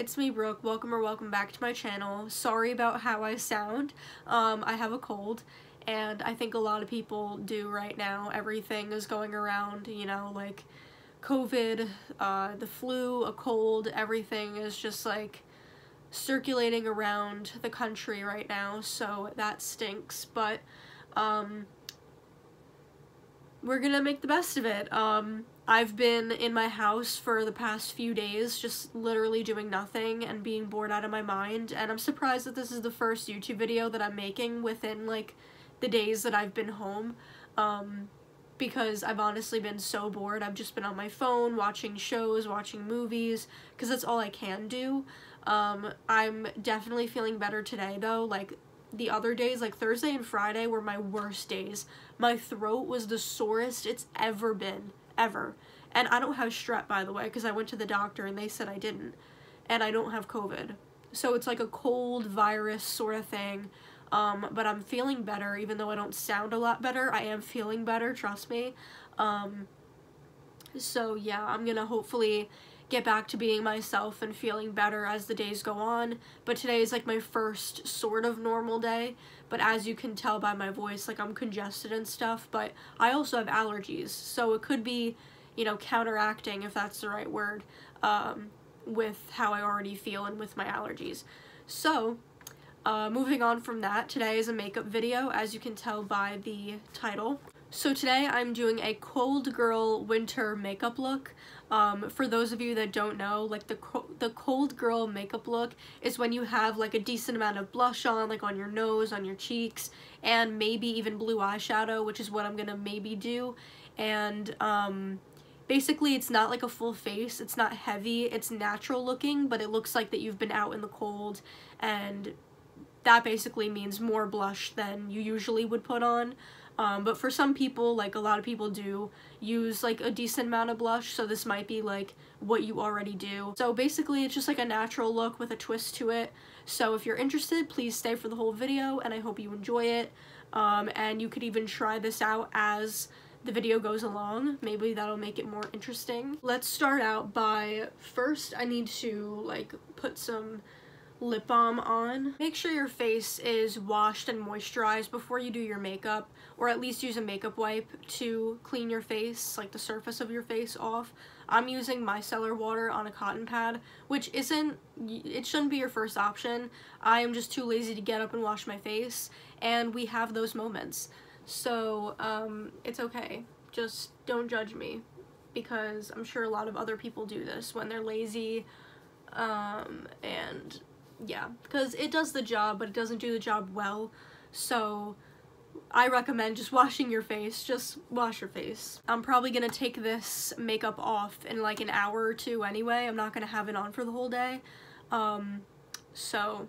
it's me, Brooke. Welcome back to my channel. Sorry about how I sound. I have a cold, and I think a lot of people do right now. Everything is going around, you know, like COVID, the flu, a cold, everything is just like circulating around the country right now, so that stinks, but we're gonna make the best of it. I've been in my house for the past few days, just literally doing nothing and being bored out of my mind, and I'm surprised that this is the first YouTube video that I'm making within, like, the days that I've been home, because I've honestly been so bored. I've just been on my phone, watching shows, watching movies, because that's all I can do. I'm definitely feeling better today, though. Like, the other days, like Thursday and Friday, were my worst days. My throat was the sorest it's ever been. Ever. And I don't have strep, by the way, because I went to the doctor and they said I didn't. And I don't have COVID. So it's like a cold virus sort of thing. But I'm feeling better, even though I don't sound a lot better. I am feeling better, trust me. So yeah, I'm gonna hopefully get back to being myself and feeling better as the days go on. But today is like my first sort of normal day. But as you can tell by my voice, like, I'm congested and stuff, but I also have allergies, so it could be, you know, counteracting, if that's the right word, with how I already feel and with my allergies. So, moving on from that, today is a makeup video, as you can tell by the title. So today I'm doing a cold girl winter makeup look. For those of you that don't know, like, the cold girl makeup look is when you have like a decent amount of blush on, like on your nose, on your cheeks, and maybe even blue eyeshadow, which is what I'm gonna maybe do. And basically it's not like a full face, it's not heavy, it's natural looking, but it looks like that you've been out in the cold, and that basically means more blush than you usually would put on. But for some people, like a lot of people do use like a decent amount of blush, so this might be like what you already do. So basically it's just like a natural look with a twist to it. So if you're interested, please stay for the whole video, and I hope you enjoy it. And you could even try this out as the video goes along. Maybe that'll make it more interesting. Let's start out by, first I need to like put some lip balm on. Make sure your face is washed and moisturized before you do your makeup, or at least use a makeup wipe to clean your face, like the surface of your face, off. I'm using micellar water on a cotton pad, which it shouldn't be your first option. I am just too lazy to get up and wash my face, and we have those moments. So it's okay. Just don't judge me, because I'm sure a lot of other people do this when they're lazy, and yeah, because it does the job, but it doesn't do the job well. So I recommend just washing your face. Just wash your face. I'm probably gonna take this makeup off in like an hour or two anyway. I'm not gonna have it on for the whole day. So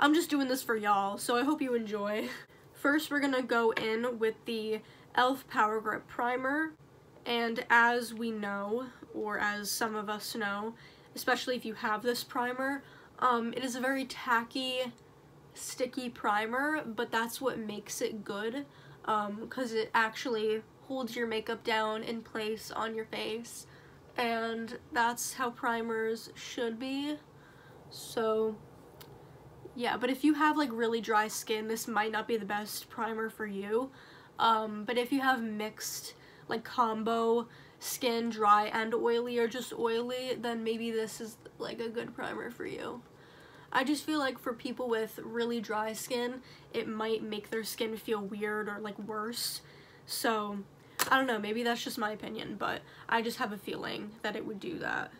I'm just doing this for y'all, so I hope you enjoy. First, we're gonna go in with the e.l.f. Power Grip Primer, and as we know, or as some of us know, especially if you have this primer, it is a very tacky, sticky primer, but that's what makes it good, because it actually holds your makeup down in place on your face, and that's how primers should be. So yeah, but if you have like really dry skin, this might not be the best primer for you, but if you have mixed, like, combo skin, dry and oily, or just oily, then maybe this is like a good primer for you. I just feel like for people with really dry skin, it might make their skin feel weird or like worse. So I don't know, maybe that's just my opinion, but I just have a feeling that it would do that.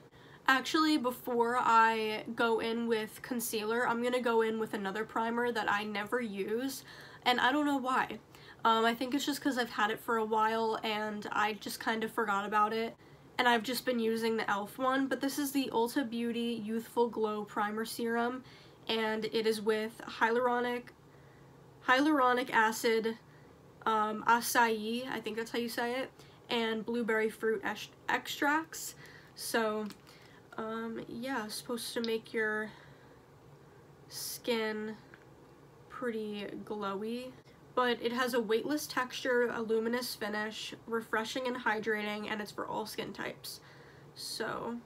Actually, before I go in with concealer, I'm gonna go in with another primer that I never use, and I don't know why. I think it's just because I've had it for a while and I just kind of forgot about it, and I've just been using the e.l.f. one, but this is the Ulta Beauty Youthful Glow Primer Serum, and it is with hyaluronic acid, acai, I think that's how you say it, and blueberry fruit extracts. So yeah, it's supposed to make your skin pretty glowy. But it has a weightless texture, a luminous finish, refreshing and hydrating, and it's for all skin types. So,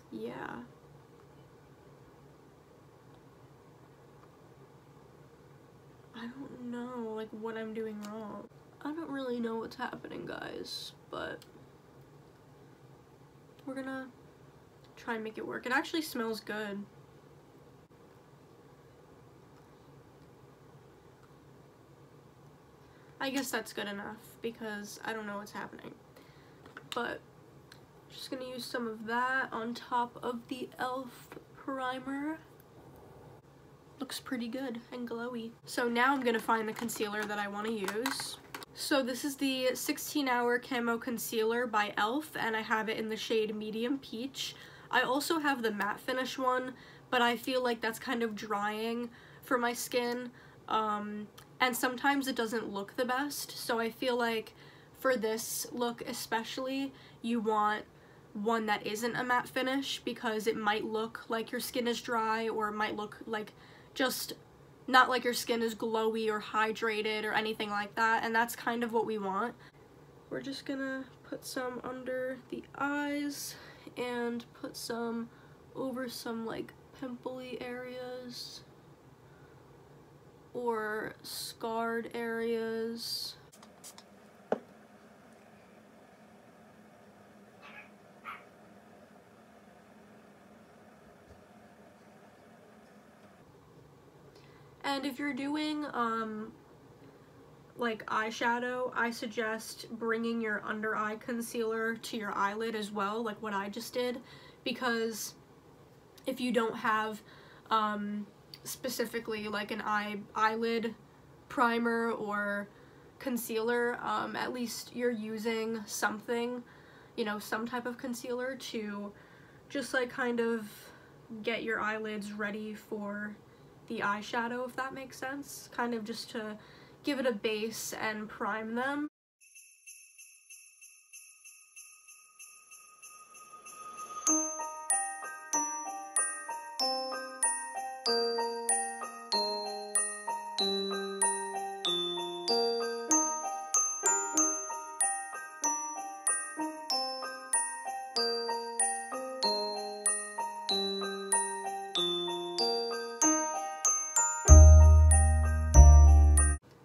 yeah. I don't know, like, what I'm doing wrong. I don't really know what's happening, guys, but we're gonna try and make it work. It actually smells good. I guess that's good enough because I don't know what's happening. But just gonna use some of that on top of the e.l.f. primer. Looks pretty good and glowy. So now I'm gonna find the concealer that I want to use. So this is the 16-Hour Camo Concealer by e.l.f. and I have it in the shade Medium Peach. I also have the matte finish one, but I feel like that's kind of drying for my skin. And sometimes it doesn't look the best, so I feel like for this look especially, you want one that isn't a matte finish because it might look like your skin is dry, or it might look like just not like your skin is glowy or hydrated or anything like that, and that's kind of what we want. We're just gonna put some under the eyes and put some over some like pimply areas or scarred areas. And if you're doing like eyeshadow, I suggest bringing your under eye concealer to your eyelid as well, like what I just did, because if you don't have specifically like an eyelid primer or concealer, at least you're using something, you know, some type of concealer to just like kind of get your eyelids ready for the eyeshadow, if that makes sense, kind of just to give it a base and prime them.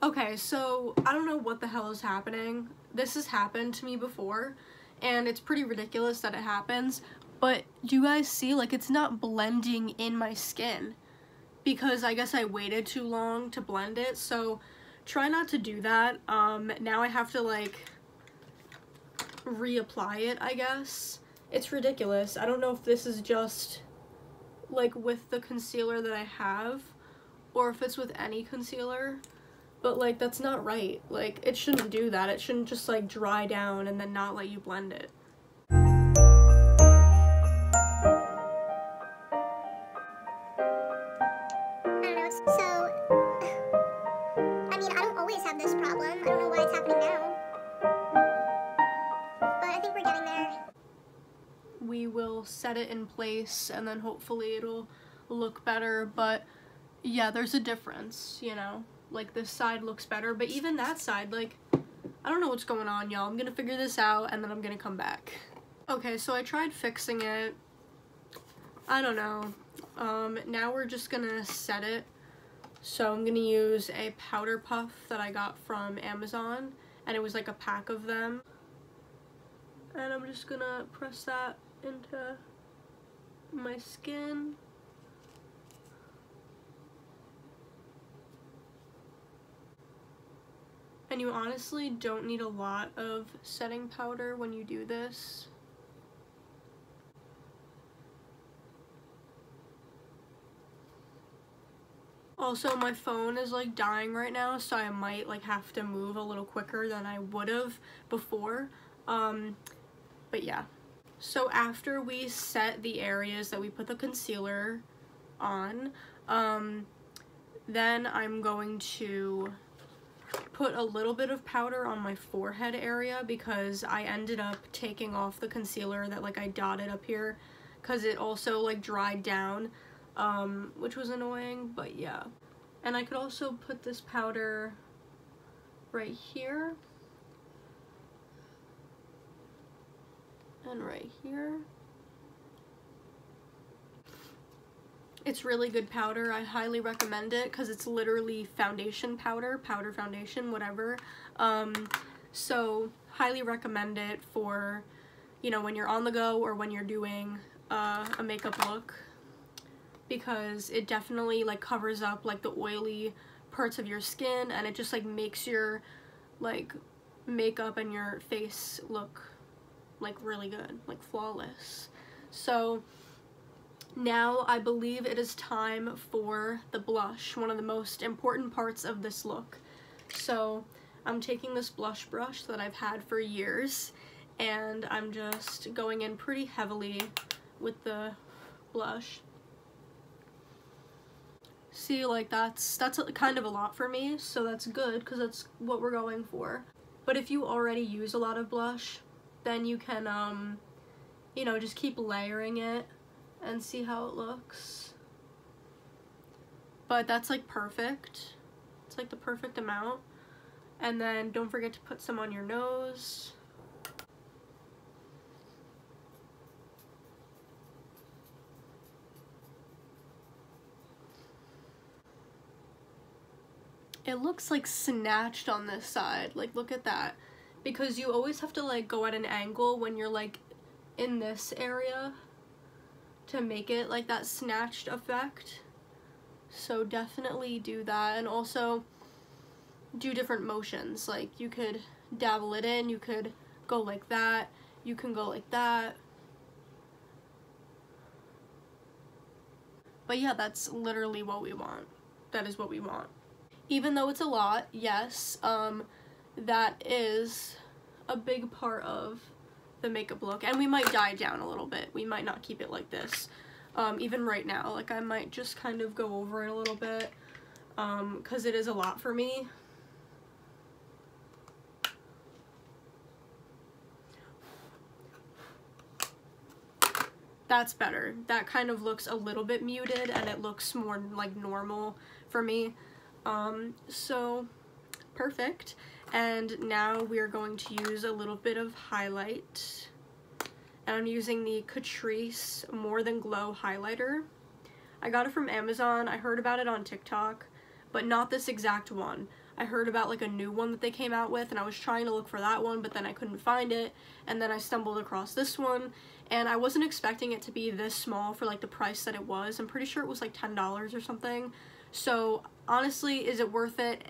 Okay, so I don't know what the hell is happening. This has happened to me before, and it's pretty ridiculous that it happens, but do you guys see, like, it's not blending in my skin because I guess I waited too long to blend it, so try not to do that. Now I have to, like, reapply it, I guess. It's ridiculous. I don't know if this is just, like, with the concealer that I have, or if it's with any concealer. But, like, that's not right. Like, it shouldn't do that. It shouldn't just, like, dry down and then not let you blend it. I don't know, so, I mean, I don't always have this problem. I don't know why it's happening now. But I think we're getting there. We will set it in place and then hopefully it'll look better, but yeah, there's a difference, you know? Like, this side looks better, but even that side, like, I don't know what's going on, y'all. I'm gonna figure this out, and then I'm gonna come back. Okay, so I tried fixing it. I don't know. Now we're just gonna set it. So I'm gonna use a powder puff that I got from Amazon, and it was like a pack of them. And I'm just gonna press that into my skin. And you honestly don't need a lot of setting powder when you do this. Also, my phone is like dying right now, so I might like have to move a little quicker than I would have before. But yeah. So after we set the areas that we put the concealer on, then I'm going to put a little bit of powder on my forehead area because I ended up taking off the concealer that like I dotted up here because it also like dried down, which was annoying, but yeah. And I could also put this powder right here and right here. It's really good powder. I highly recommend it because it's literally foundation powder, foundation, whatever. So highly recommend it for, you know, when you're on the go or when you're doing a makeup look, because it definitely like covers up like the oily parts of your skin, and it just like makes your like makeup and your face look like really good, like flawless. So now I believe it is time for the blush, one of the most important parts of this look. So I'm taking this blush brush that I've had for years, and I'm just going in pretty heavily with the blush. See, like that's kind of a lot for me, so that's good because that's what we're going for. But if you already use a lot of blush, then you can you know, just keep layering it and see how it looks. But that's like perfect. It's like the perfect amount. And then don't forget to put some on your nose. It looks like snatched on this side. Like, look at that. Because you always have to like go at an angle when you're like in this area to make it like that snatched effect. So definitely do that, and also do different motions. Like, you could dabble it in, you could go like that, you can go like that. But yeah, that's literally what we want. That is what we want. Even though it's a lot, yes, that is a big part of the makeup look, and we might dye down a little bit. We might not keep it like this. Even right now, like, I might just kind of go over it a little bit, because it is a lot for me. That's better. That kind of looks a little bit muted, and it looks more like normal for me. So perfect. And now we're going to use a little bit of highlight, and I'm using the Catrice More Than Glow highlighter. I got it from Amazon. I heard about it on TikTok, but not this exact one. I heard about like a new one that they came out with, and I was trying to look for that one, but then I couldn't find it, and then I stumbled across this one, and I wasn't expecting it to be this small for like the price that it was. I'm pretty sure it was like $10 or something. So honestly, is it worth it?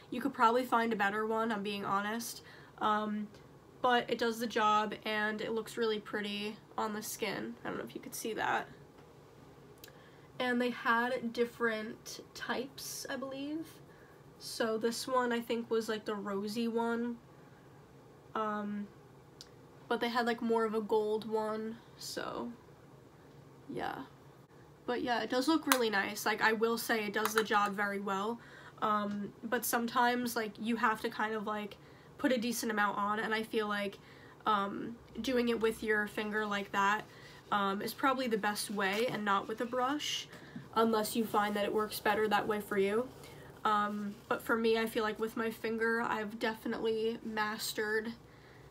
You could probably find a better one, I'm being honest. But it does the job, and it looks really pretty on the skin. I don't know if you could see that. And they had different types, I believe. So this one I think was like the rosy one. But they had like more of a gold one, so yeah. But yeah, it does look really nice. Like, I will say it does the job very well. But sometimes like you have to kind of like put a decent amount on, and I feel like doing it with your finger like that is probably the best way, and not with a brush, unless you find that it works better that way for you. But for me, I feel like with my finger, I've definitely mastered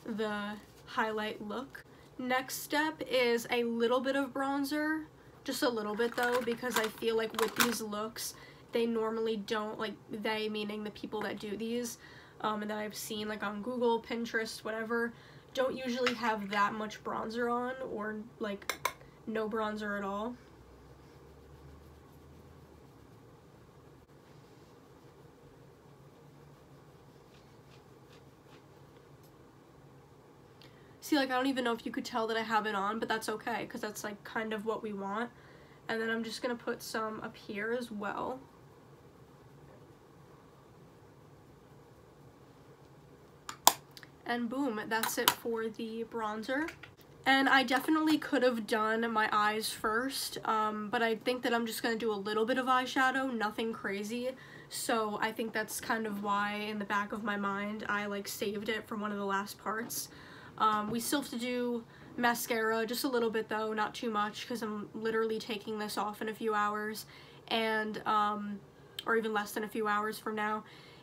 the highlight look. Next step is a little bit of bronzer, just a little bit though, because I feel like with these looks, they normally don't, like, they meaning the people that do these, and that I've seen like on Google, Pinterest, whatever, don't usually have that much bronzer on, or like no bronzer at all. See, like, I don't even know if you could tell that I have it on, but that's okay, because that's like kind of what we want. And then I'm just gonna put some up here as well. And boom, that's it for the bronzer. And I definitely could have done my eyes first, but I think that I'm just gonna do a little bit of eyeshadow, nothing crazy. So I think that's kind of why in the back of my mind I like saved it for one of the last parts. We still have to do mascara, just a little bit though, not too much, because I'm literally taking this off in a few hours, and or even less than a few hours from now,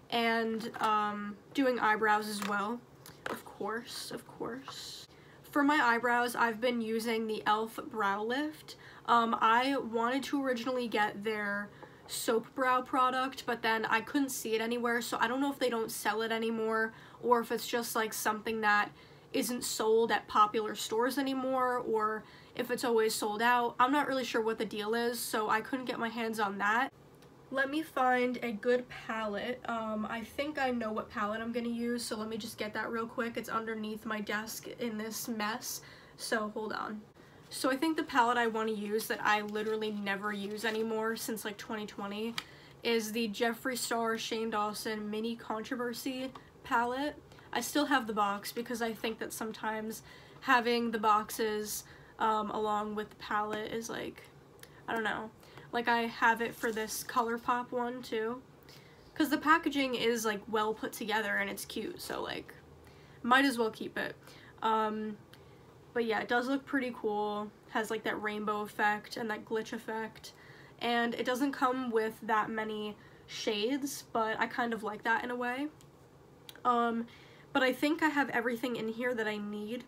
and doing eyebrows as well, of course. For my eyebrows, I've been using the e.l.f. Brow Lift. I wanted to originally get their soap brow product, but then I couldn't see it anywhere, so I don't know if they don't sell it anymore, or if it's just like something that isn't sold at popular stores anymore, or if it's always sold out. I'm not really sure what the deal is, so I couldn't get my hands on that. Let me find a good palette. I think I know what palette I'm gonna use, so let me just get that real quick. It's underneath my desk in this mess, so hold on. So I think the palette I want to use that I literally never use anymore since like 2020 is the Jeffree Star Shane Dawson Mini Controversy palette. I still have the box because I think that sometimes having the boxes along with the palette is like, I don't know. Like, I have it for this ColourPop one too, because the packaging is like well put together and it's cute, so like might as well keep it. But yeah, it does look pretty cool. Has like that rainbow effect and that glitch effect, and it doesn't come with that many shades, but I kind of like that in a way. But I think I have everything in here that I need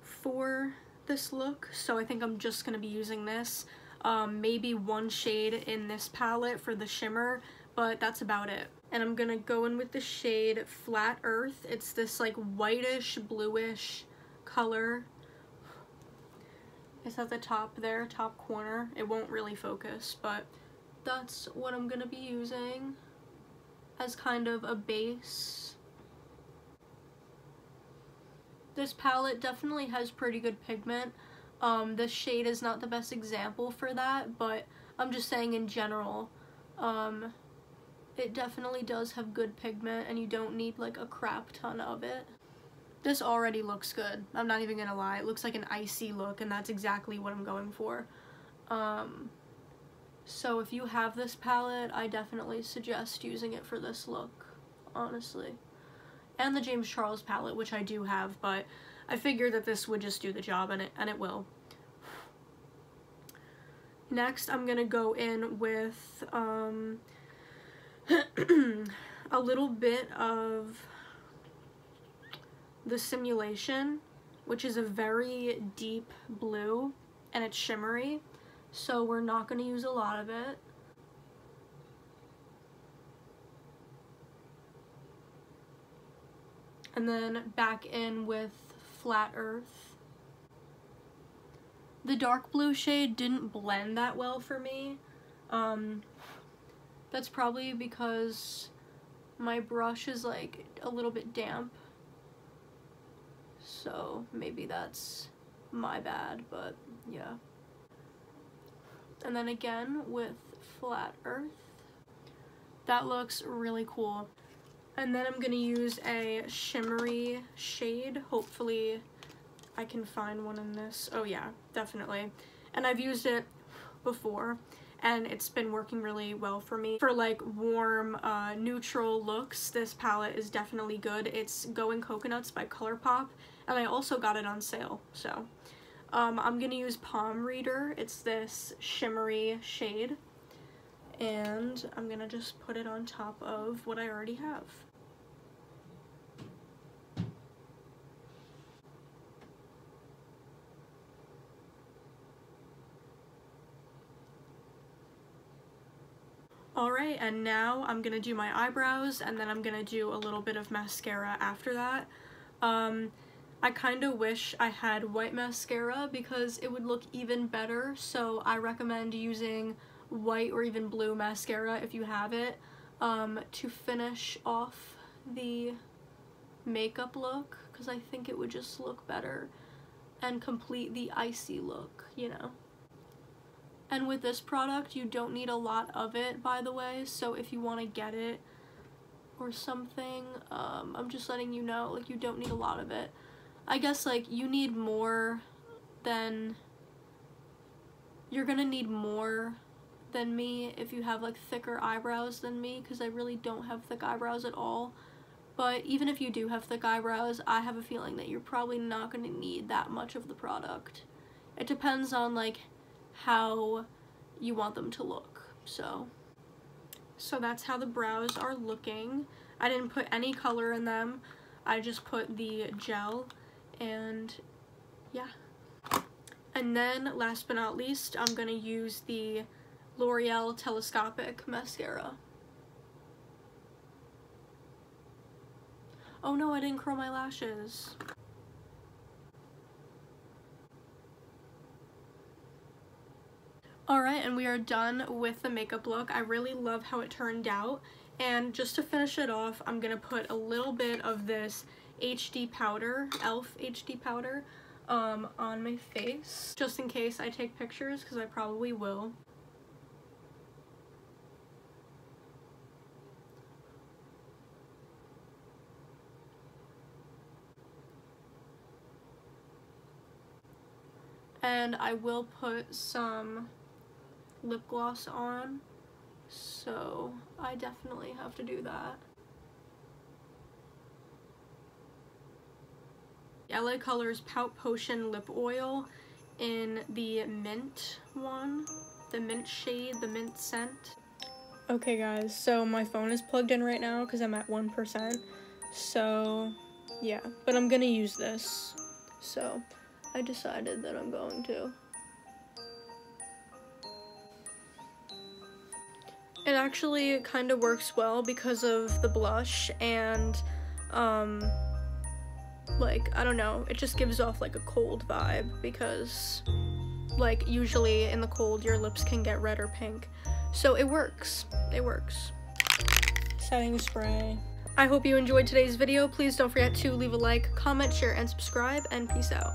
for this look, so I think I'm just gonna be using this. Maybe one shade in this palette for the shimmer, but that's about it. And I'm gonna go in with the shade Flat Earth. It's this like whitish, bluish color. It's at the top there, top corner. It won't really focus, but that's what I'm gonna be using as kind of a base. This palette definitely has pretty good pigment. This shade is not the best example for that, but I'm just saying in general, it definitely does have good pigment and you don't need like a crap ton of it. This already looks good. I'm not even gonna lie. It looks like an icy look, and that's exactly what I'm going for. So if you have this palette, I definitely suggest using it for this look, honestly. And the James Charles palette, which I do have, but I figured that this would just do the job, and it will. Next, I'm gonna go in with a little bit of the Simulation, which is a very deep blue, and it's shimmery, so we're not gonna use a lot of it. And then back in with Flat Earth. The dark blue shade didn't blend that well for me. That's probably because my brush is like a little bit damp. So maybe that's my bad, but yeah. And then again with Flat Earth. That looks really cool. And then I'm gonna use a shimmery shade. Hopefully I can find one in this. Oh yeah, definitely. And I've used it before and it's been working really well for me. For like warm, neutral looks, this palette is definitely good. It's Going Coconuts by Colourpop, and I also got it on sale, so. I'm gonna use Palm Reader. It's this shimmery shade, and I'm gonna just put it on top of what I already have. Alright, and now I'm gonna do my eyebrows, and then I'm gonna do a little bit of mascara after that. I kind of wish I had white mascara because it would look even better, so I recommend using white or even blue mascara if you have it, to finish off the makeup look, because I think it would just look better and complete the icy look, you know. And with this product, you don't need a lot of it, by the way, so if you want to get it or something, I'm just letting you know, like, you don't need a lot of it. I guess, like, you need more than, you're gonna need more than me if you have, like, thicker eyebrows than me, because I really don't have thick eyebrows at all. But even if you do have thick eyebrows, I have a feeling that you're probably not gonna need that much of the product. It depends on, like, how you want them to look. So that's how the brows are looking. I didn't put any color in them. I just put the gel, and yeah. And then, last but not least, I'm gonna use the L'Oreal Telescopic mascara. Oh no, I didn't curl my lashes. Alright, and we are done with the makeup look. I really love how it turned out. And just to finish it off, I'm gonna put a little bit of this HD powder, e.l.f. HD powder, on my face, just in case I take pictures, because I probably will. And I will put some lip gloss on, so I definitely have to do that. LA Colors Pout Potion Lip Oil in the mint one, the mint shade, the mint scent. Okay guys, so my phone is plugged in right now because I'm at 1%, so yeah, but I'm gonna use this, so I decided that I'm going to. It actually kind of works well because of the blush and, like, I don't know, it just gives off like a cold vibe because, like, usually in the cold your lips can get red or pink. So it works. It works. Setting spray. I hope you enjoyed today's video. Please don't forget to leave a like, comment, share, and subscribe, and peace out.